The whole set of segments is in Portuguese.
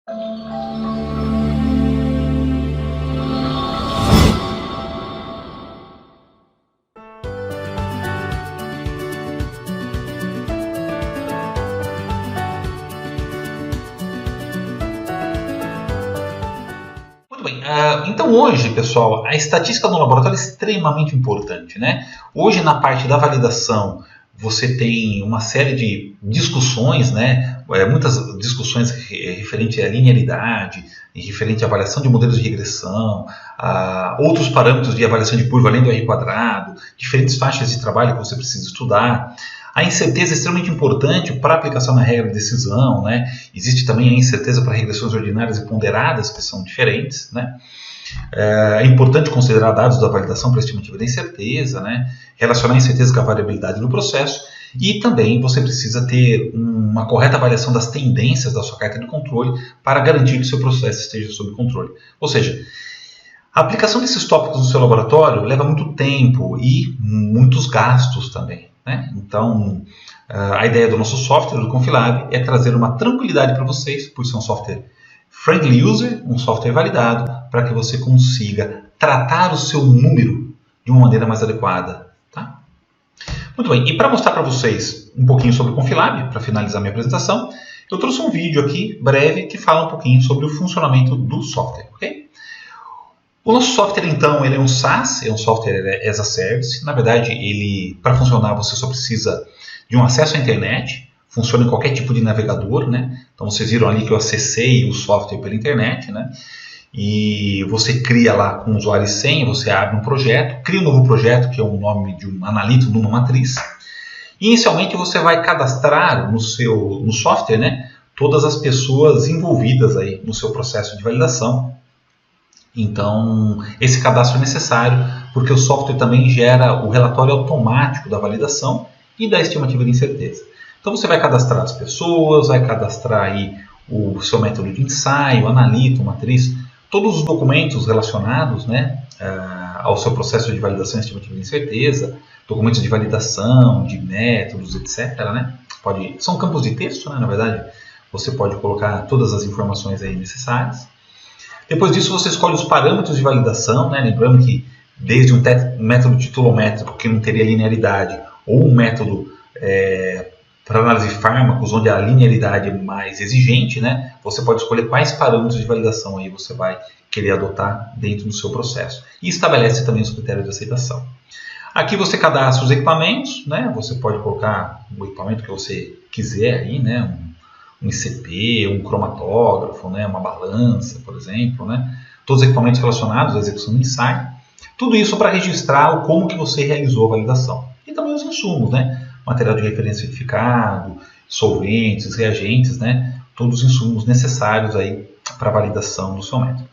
Muito bem, então hoje, pessoal, a estatística no laboratório é extremamente importante, né? Hoje, na parte da validação, você tem uma série de discussões, né? Muitas discussões referentes à linearidade, referente à avaliação de modelos de regressão, outros parâmetros de avaliação de curva além do R², diferentes faixas de trabalho que você precisa estudar. A incerteza é extremamente importante para a aplicação na regra de decisão, né? Existe também a incerteza para regressões ordinárias e ponderadas, que são diferentes, né? É importante considerar dados da validação para a estimativa da incerteza, né? Relacionar a incerteza com a variabilidade do processo, e também você precisa ter uma correta avaliação das tendências da sua carta de controle para garantir que o seu processo esteja sob controle. Ou seja, a aplicação desses tópicos no seu laboratório leva muito tempo e muitos gastos também, né? Então, a ideia do nosso software, do Confilab, é trazer uma tranquilidade para vocês, por ser um software friendly user, um software validado, para que você consiga tratar o seu número de uma maneira mais adequada. Tá? Muito bem, e para mostrar para vocês um pouquinho sobre o Confilab, para finalizar minha apresentação, eu trouxe um vídeo aqui, breve, que fala um pouquinho sobre o funcionamento do software. Okay? O nosso software, então, ele é um SaaS, é um software as a service. Na verdade, para funcionar, você só precisa de um acesso à internet, funciona em qualquer tipo de navegador, né? Então, vocês viram ali que eu acessei o software pela internet, né? E você cria lá com o usuário e senha, você abre um projeto, cria um novo projeto, que é o nome de um analito numa matriz. Inicialmente, você vai cadastrar no software, né, todas as pessoas envolvidas aí no seu processo de validação. Então, esse cadastro é necessário porque o software também gera o relatório automático da validação e da estimativa de incerteza. Então, você vai cadastrar as pessoas, vai cadastrar aí o seu método de ensaio, analito, matriz, todos os documentos relacionados, né, ao seu processo de validação e estimativa de incerteza, documentos de validação, de métodos, etc. Né? São campos de texto, né, na verdade, você pode colocar todas as informações aí necessárias. Depois disso, você escolhe os parâmetros de validação, né? Lembrando que desde um método titulométrico que não teria linearidade, ou um método para análise de fármacos, onde a linearidade é mais exigente, né? Você pode escolher quais parâmetros de validação aí você vai querer adotar dentro do seu processo. E estabelece também os critérios de aceitação. Aqui você cadastra os equipamentos, né? Você pode colocar o equipamento que você quiser aí, né? Um ICP, um cromatógrafo, né, uma balança, por exemplo, né, todos os equipamentos relacionados à execução do ensaio. Tudo isso para registrar como que você realizou a validação. E também os insumos, né, material de referência certificado, solventes, reagentes, né, todos os insumos necessários aí para a validação do seu método.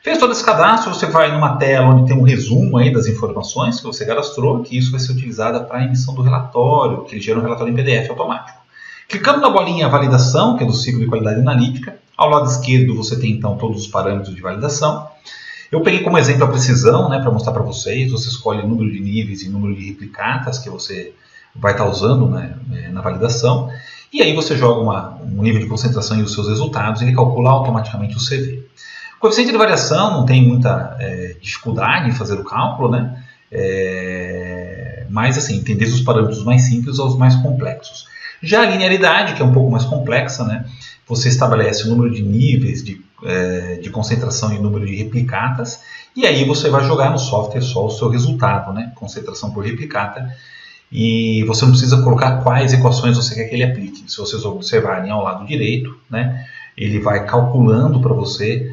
Fez todo esse cadastro, você vai numa tela onde tem um resumo aí das informações que você cadastrou, que isso vai ser utilizado para a emissão do relatório, que ele gera um relatório em PDF automático. Clicando na bolinha validação, que é do ciclo de qualidade analítica, ao lado esquerdo você tem então todos os parâmetros de validação. Eu peguei como exemplo a precisão, né, para mostrar para vocês. Você escolhe o número de níveis e número de replicatas que você vai estar usando, né, na validação. E aí você joga um nível de concentração e os seus resultados, e ele calcula automaticamente o CV. O coeficiente de variação não tem muita dificuldade em fazer o cálculo, né? Mas assim, tem desde os parâmetros mais simples aos mais complexos. Já a linearidade, que é um pouco mais complexa, né? Você estabelece o número de níveis de concentração e o número de replicatas, e aí você vai jogar no software só o seu resultado, né? Concentração por replicata, e você não precisa colocar quais equações você quer que ele aplique. Se vocês observarem ao lado direito, né? Ele vai calculando para você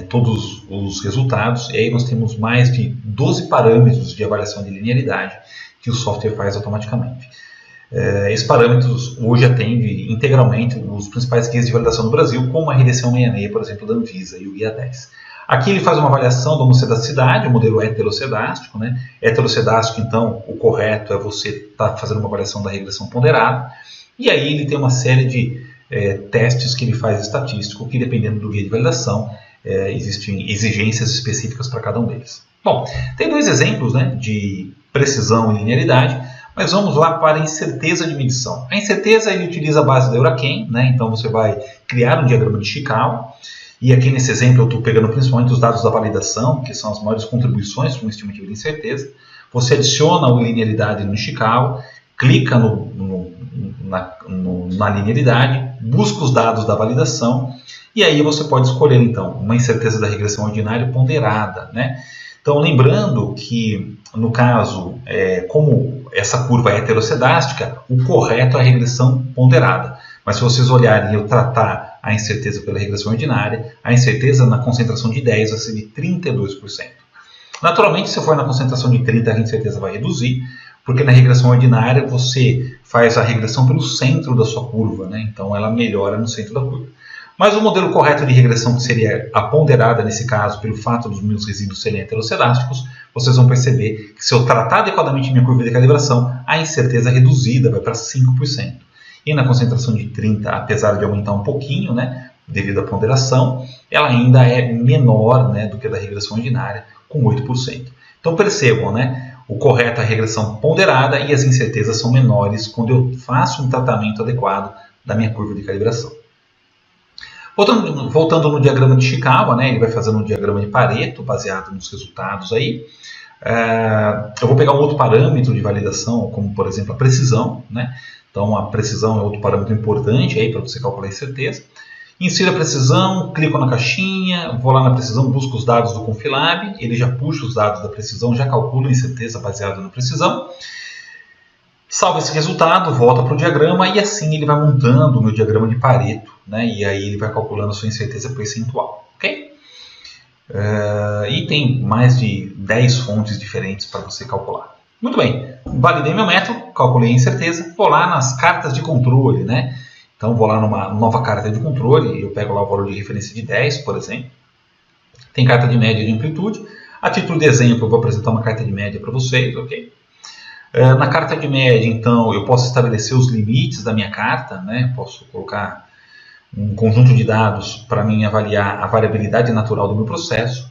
todos os resultados, e aí nós temos mais de 12 parâmetros de avaliação de linearidade que o software faz automaticamente. Esses parâmetros hoje atendem integralmente os principais guias de validação do Brasil, como a RDC 166, por exemplo, da Anvisa, e o Guia 10. Aqui ele faz uma avaliação da homocedasticidade, o modelo heterocedástico, né? Heterocedástico, então, o correto é você estar fazendo uma avaliação da regressão ponderada, e aí ele tem uma série de testes que ele faz estatístico, que dependendo do guia de validação, existem exigências específicas para cada um deles. Bom, tem dois exemplos, né, de precisão e linearidade. Mas vamos lá para a incerteza de medição. A incerteza ele utiliza a base da Euraquen, né? Então você vai criar um diagrama de Chikawa. E aqui nesse exemplo eu estou pegando principalmente os dados da validação, que são as maiores contribuições para uma estimativa de incerteza. Você adiciona a linearidade no Chikawa, clica na linearidade, busca os dados da validação e aí você pode escolher então uma incerteza da regressão ordinária ponderada, né? Então lembrando que no caso, como essa curva é heterocedástica, o correto é a regressão ponderada. Mas se vocês olharem eu tratar a incerteza pela regressão ordinária, a incerteza na concentração de 10 vai ser de 32%. Naturalmente, se for na concentração de 30, a incerteza vai reduzir, porque na regressão ordinária você faz a regressão pelo centro da sua curva, né? Então ela melhora no centro da curva. Mas o modelo correto de regressão, que seria a ponderada nesse caso, pelo fato dos meus resíduos serem heterocedásticos, vocês vão perceber que se eu tratar adequadamente minha curva de calibração, a incerteza reduzida vai para 5%. E na concentração de 30, apesar de aumentar um pouquinho, né, devido à ponderação, ela ainda é menor, né, do que a da regressão ordinária, com 8%. Então percebam, né, o correto é a regressão ponderada e as incertezas são menores quando eu faço um tratamento adequado da minha curva de calibração. Voltando no diagrama de Chikawa, né, ele vai fazendo um diagrama de Pareto baseado nos resultados aí. Eu vou pegar um outro parâmetro de validação, como por exemplo a precisão, né? Então a precisão é outro parâmetro importante aí para você calcular a incerteza. Insiro a precisão, clico na caixinha, vou lá na precisão, busco os dados do Confilab, ele já puxa os dados da precisão, já calcula a incerteza baseada na precisão. Salva esse resultado, volta para o diagrama e assim ele vai montando o meu diagrama de Pareto, né? E aí ele vai calculando a sua incerteza percentual, ok? E tem mais de 10 fontes diferentes para você calcular. Muito bem, validei meu método, calculei a incerteza, vou lá nas cartas de controle, né? Então vou lá numa nova carta de controle, eu pego lá o valor de referência de 10, por exemplo. Tem carta de média e de amplitude. A título de exemplo, eu vou apresentar uma carta de média para vocês, ok? Na carta de média, então, eu posso estabelecer os limites da minha carta, né? Posso colocar um conjunto de dados para mim avaliar a variabilidade natural do meu processo.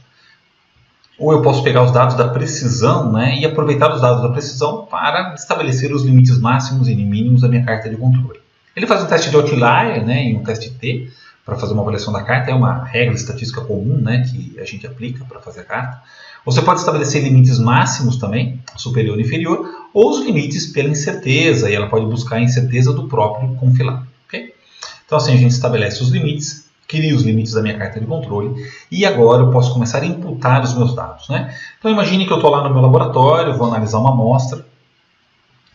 Ou eu posso pegar os dados da precisão, né? E aproveitar os dados da precisão para estabelecer os limites máximos e mínimos da minha carta de controle. Ele faz um teste de outlier, né? E um teste T para fazer uma avaliação da carta. É uma regra estatística comum, né? Que a gente aplica para fazer a carta. Você pode estabelecer limites máximos também, superior e inferior, ou os limites pela incerteza, e ela pode buscar a incerteza do próprio Confilab. Okay? Então assim a gente estabelece os limites, cria os limites da minha carta de controle, e agora eu posso começar a imputar os meus dados, né? Então imagine que eu estou lá no meu laboratório, vou analisar uma amostra,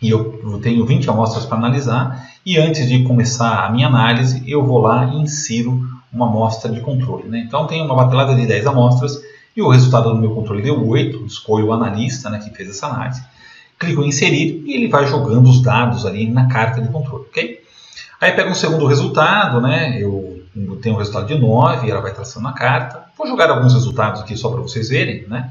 e eu tenho 20 amostras para analisar, e antes de começar a minha análise, eu vou lá e insiro uma amostra de controle, né? Então tenho uma batelada de 10 amostras, e o resultado do meu controle deu 8, escolho o analista, né, que fez essa análise, clico em inserir e ele vai jogando os dados ali na carta de controle, ok? Aí pega um segundo resultado, né, eu tenho um resultado de 9, ela vai traçando na carta, vou jogar alguns resultados aqui só para vocês verem, né?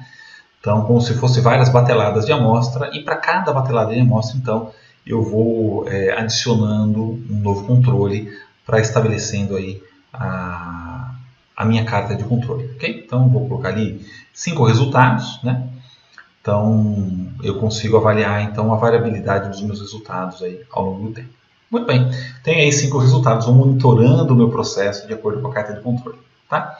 Então como se fosse várias bateladas de amostra e para cada batelada de amostra, então, eu vou adicionando um novo controle para estabelecendo aí a minha carta de controle, ok? Então, vou colocar ali 5 resultados, né? Então, eu consigo avaliar então a variabilidade dos meus resultados aí ao longo do tempo. Muito bem, tem aí 5 resultados, vou monitorando o meu processo de acordo com a carta de controle, tá?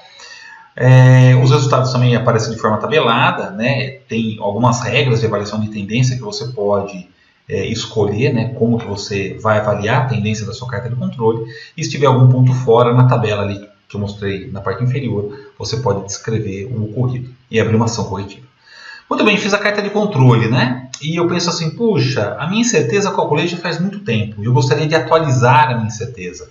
Os resultados também aparecem de forma tabelada, né? Tem algumas regras de avaliação de tendência que você pode escolher, né? Como que você vai avaliar a tendência da sua carta de controle, e se tiver algum ponto fora na tabela ali, que eu mostrei na parte inferior, você pode descrever o ocorrido e abrir uma ação corretiva. Muito bem, fiz a carta de controle, né? E eu penso assim, puxa, a minha incerteza eu calculei já faz muito tempo, e eu gostaria de atualizar a minha incerteza.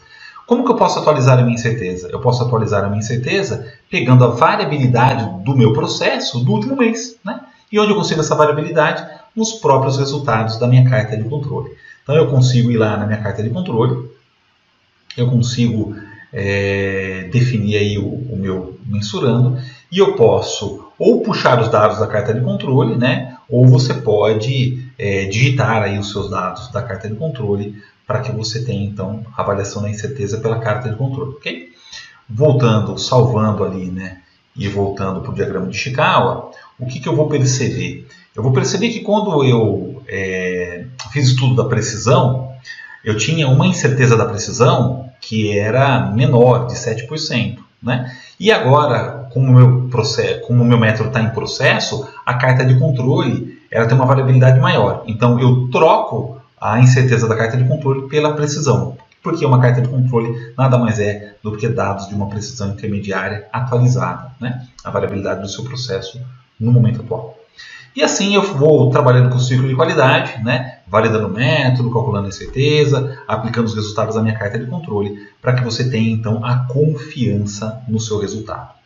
Como que eu posso atualizar a minha incerteza? Eu posso atualizar a minha incerteza pegando a variabilidade do meu processo do último mês, né? E onde eu consigo essa variabilidade? Nos próprios resultados da minha carta de controle. Então eu consigo ir lá na minha carta de controle, eu consigo definir aí o meu mensurando, e eu posso ou puxar os dados da carta de controle, né? Ou você pode digitar aí os seus dados da carta de controle para que você tenha então a avaliação da incerteza pela carta de controle, ok? Voltando, salvando ali, né? E voltando para o diagrama de Chikawa, o que eu vou perceber? Eu vou perceber que quando eu fiz estudo da precisão, eu tinha uma incerteza da precisão que era menor, de 7%. Né? E agora, como o meu método está em processo, a carta de controle ela tem uma variabilidade maior. Então eu troco a incerteza da carta de controle pela precisão, porque uma carta de controle nada mais é do que dados de uma precisão intermediária atualizada, né? A variabilidade do seu processo no momento atual. E assim eu vou trabalhando com o ciclo de qualidade, né? Validando o método, calculando a incerteza, aplicando os resultados da minha carta de controle, para que você tenha então a confiança no seu resultado.